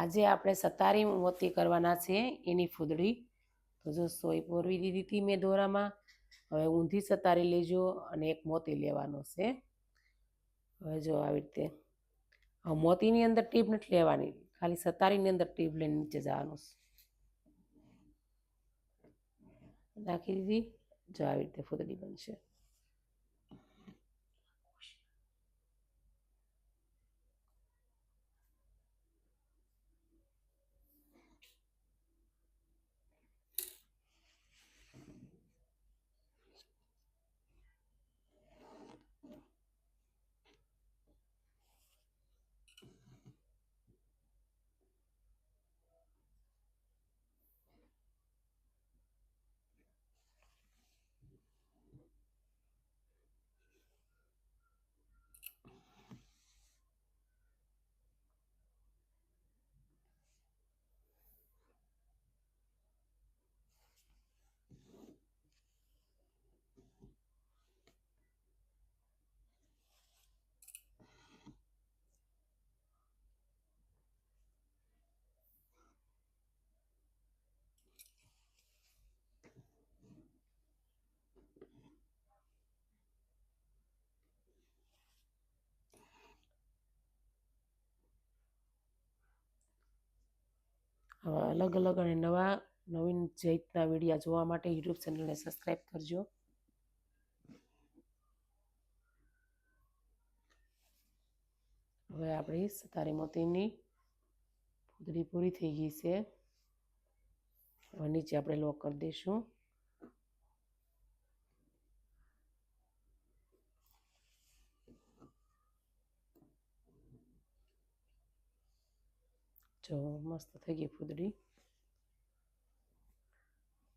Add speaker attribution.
Speaker 1: આજે આપણે સતારી મોતી કરવાના છે એની ફૂદડી. તો જો સોય પોરવી દીધી હતી મેં દોરામાં. હવે ઊંધી સતારી લેજો અને એક મોતી લેવાનો છે. હવે જો આવી રીતે મોતીની અંદર ટીપ નથી લેવાની, ખાલી સતારીની અંદર ટીપ લઈને નીચે જવાનું છે. નાખી દીધી. જો આવી રીતે ફૂદડી બનશે. હવે અલગ અલગ અને નવીન રીતના વિડીયા જોવા માટે યુટ્યુબ ચેનલને સબસ્ક્રાઈબ કરજો. હવે આપણી સતારી મોતીની ફૂદડી પૂરી થઈ ગઈ છે. હવે નીચે આપણે લોક કરી દઈશું. જો મસ્ત થઈ ગઈ ફૂદડી.